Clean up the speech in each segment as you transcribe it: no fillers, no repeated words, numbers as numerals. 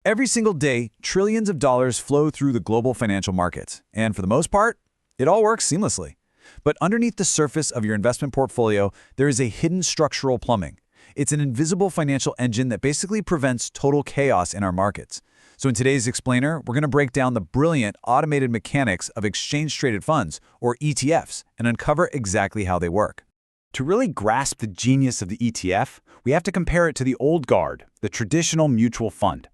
Every single day, trillions of dollars flow through the global financial markets, and for the most part, it all works seamlessly. But underneath the surface of your investment portfolio, there is a hidden structural plumbing. It's an invisible financial engine that basically prevents total chaos in our markets. So in today's Explainer, we're going to break down the brilliant automated mechanics of exchange-traded funds, or ETFs, and uncover exactly how they work. To really grasp the genius of the ETF, we have to compare it to the old guard, the traditional mutual fund.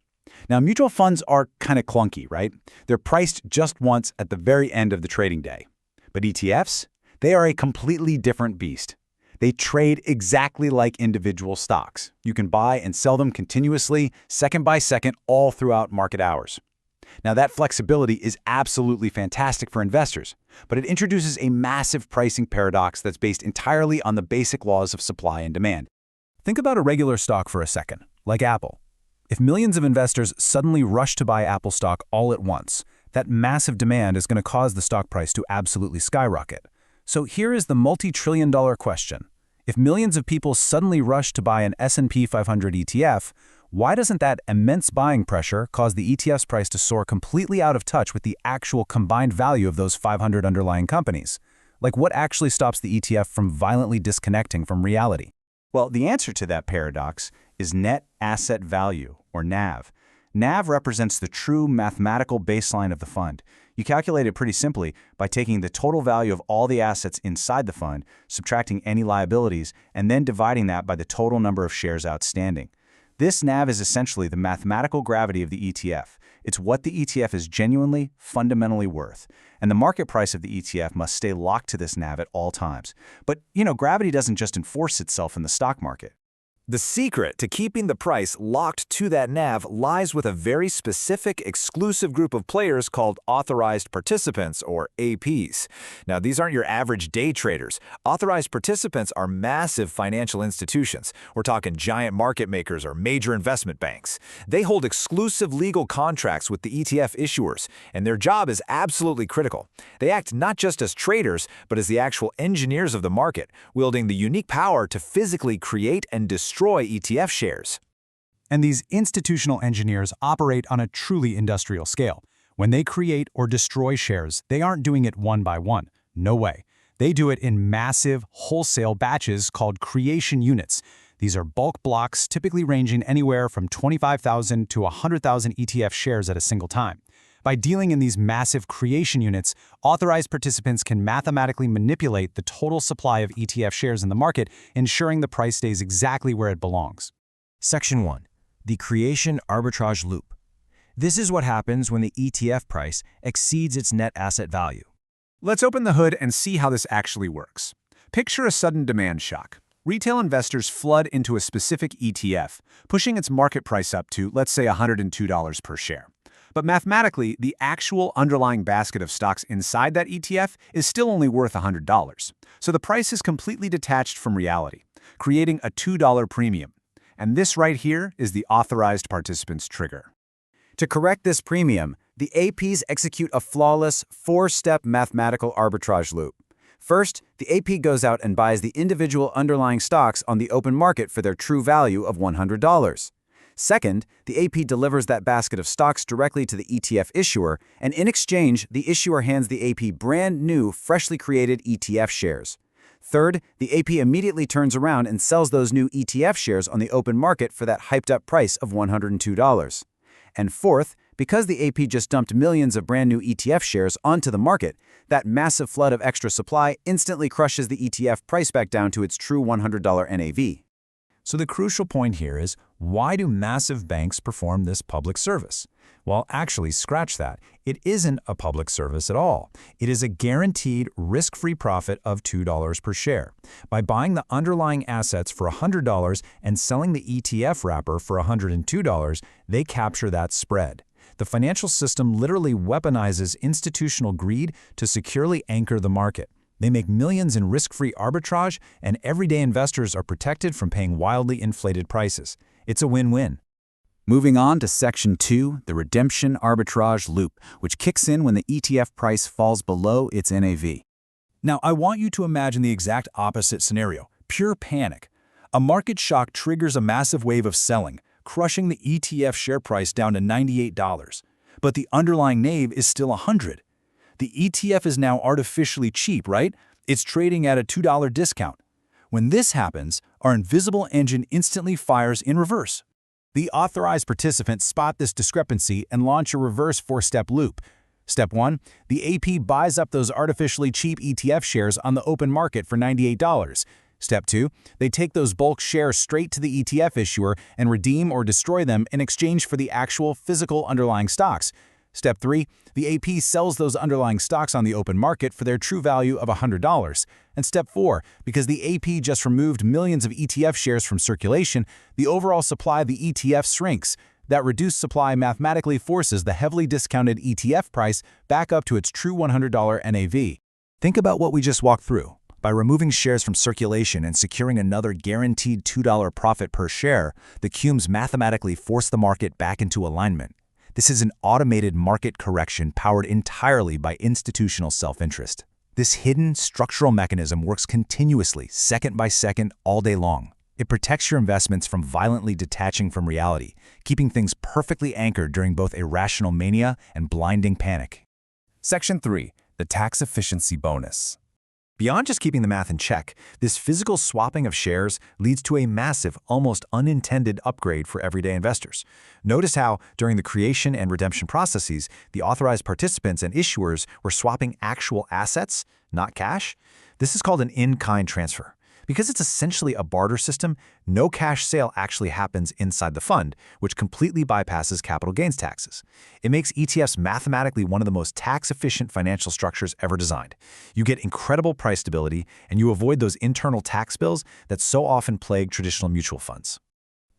Now, mutual funds are kind of clunky, right? They're priced just once at the very end of the trading day. But ETFs, they are a completely different beast. They trade exactly like individual stocks. You can buy and sell them continuously, second by second, all throughout market hours. Now, that flexibility is absolutely fantastic for investors, but it introduces a massive pricing paradox that's based entirely on the basic laws of supply and demand. Think about a regular stock for a second, like Apple. If millions of investors suddenly rush to buy Apple stock all at once, that massive demand is going to cause the stock price to absolutely skyrocket. So here is the multi-trillion-dollar question. If millions of people suddenly rush to buy an S&P 500 ETF, why doesn't that immense buying pressure cause the ETF's price to soar completely out of touch with the actual combined value of those 500 underlying companies? Like, what actually stops the ETF from violently disconnecting from reality? Well, the answer to that paradox is net asset value, or NAV. NAV represents the true mathematical baseline of the fund. You calculate it pretty simply by taking the total value of all the assets inside the fund, subtracting any liabilities, and then dividing that by the total number of shares outstanding. This NAV is essentially the mathematical gravity of the ETF. It's what the ETF is genuinely, fundamentally worth. And the market price of the ETF must stay locked to this NAV at all times. But, gravity doesn't just enforce itself in the stock market. The secret to keeping the price locked to that NAV lies with a very specific, exclusive group of players called Authorized Participants, or APs. Now, these aren't your average day traders. Authorized Participants are massive financial institutions. We're talking giant market makers or major investment banks. They hold exclusive legal contracts with the ETF issuers, and their job is absolutely critical. They act not just as traders, but as the actual engineers of the market, wielding the unique power to physically create and destroy ETF shares. And these institutional engineers operate on a truly industrial scale. When they create or destroy shares, they aren't doing it one by one. No way. They do it in massive, wholesale batches called creation units. These are bulk blocks typically ranging anywhere from 25,000 to 100,000 ETF shares at a single time. By dealing in these massive creation units, authorized participants can mathematically manipulate the total supply of ETF shares in the market, ensuring the price stays exactly where it belongs. Section 1. The Creation Arbitrage Loop. This is what happens when the ETF price exceeds its net asset value. Let's open the hood and see how this actually works. Picture a sudden demand shock. Retail investors flood into a specific ETF, pushing its market price up to, let's say, $102 per share. But mathematically, the actual underlying basket of stocks inside that ETF is still only worth $100. So the price is completely detached from reality, creating a $2 premium. And this right here is the Authorized Participants trigger. To correct this premium, the APs execute a flawless, four-step mathematical arbitrage loop. First, the AP goes out and buys the individual underlying stocks on the open market for their true value of $100. Second, the AP delivers that basket of stocks directly to the ETF issuer, and in exchange, the issuer hands the AP brand new, freshly created ETF shares. Third, the AP immediately turns around and sells those new ETF shares on the open market for that hyped-up price of $102. And fourth, because the AP just dumped millions of brand new ETF shares onto the market, that massive flood of extra supply instantly crushes the ETF price back down to its true $100 NAV. So the crucial point here is, why do massive banks perform this public service? Well, actually, scratch that. It isn't a public service at all. It is a guaranteed risk-free profit of $2 per share. By buying the underlying assets for $100 and selling the ETF wrapper for $102, they capture that spread. The financial system literally weaponizes institutional greed to securely anchor the market. They make millions in risk-free arbitrage, and everyday investors are protected from paying wildly inflated prices. It's a win-win. Moving on to Section 2, the redemption arbitrage loop, which kicks in when the ETF price falls below its NAV. Now, I want you to imagine the exact opposite scenario, pure panic. A market shock triggers a massive wave of selling, crushing the ETF share price down to $98. But the underlying NAV is still $100. The ETF is now artificially cheap, right? It's trading at a $2 discount. When this happens, our invisible engine instantly fires in reverse. The authorized participants spot this discrepancy and launch a reverse four-step loop. Step 1. The AP buys up those artificially cheap ETF shares on the open market for $98. Step 2. They take those bulk shares straight to the ETF issuer and redeem or destroy them in exchange for the actual physical underlying stocks. Step 3. The AP sells those underlying stocks on the open market for their true value of $100. And Step 4. Because the AP just removed millions of ETF shares from circulation, the overall supply of the ETF shrinks. That reduced supply mathematically forces the heavily discounted ETF price back up to its true $100 NAV. Think about what we just walked through. By removing shares from circulation and securing another guaranteed $2 profit per share, the QMs mathematically force the market back into alignment. This is an automated market correction powered entirely by institutional self-interest. This hidden structural mechanism works continuously, second by second, all day long. It protects your investments from violently detaching from reality, keeping things perfectly anchored during both irrational mania and blinding panic. Section 3. The Tax Efficiency Bonus. Beyond just keeping the math in check, this physical swapping of shares leads to a massive, almost unintended upgrade for everyday investors. Notice how, during the creation and redemption processes, the authorized participants and issuers were swapping actual assets, not cash. This is called an in-kind transfer. Because it's essentially a barter system, no cash sale actually happens inside the fund, which completely bypasses capital gains taxes. It makes ETFs mathematically one of the most tax-efficient financial structures ever designed. You get incredible price stability, and you avoid those internal tax bills that so often plague traditional mutual funds.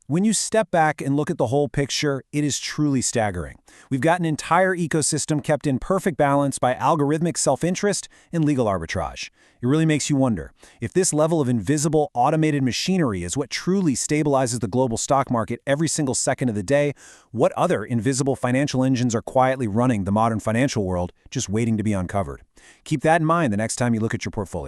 When you step back and look at the whole picture, it is truly staggering. We've got an entire ecosystem kept in perfect balance by algorithmic self-interest and legal arbitrage. It really makes you wonder, if this level of invisible, automated machinery is what truly stabilizes the global stock market every single second of the day, what other invisible financial engines are quietly running the modern financial world, just waiting to be uncovered? Keep that in mind the next time you look at your portfolio.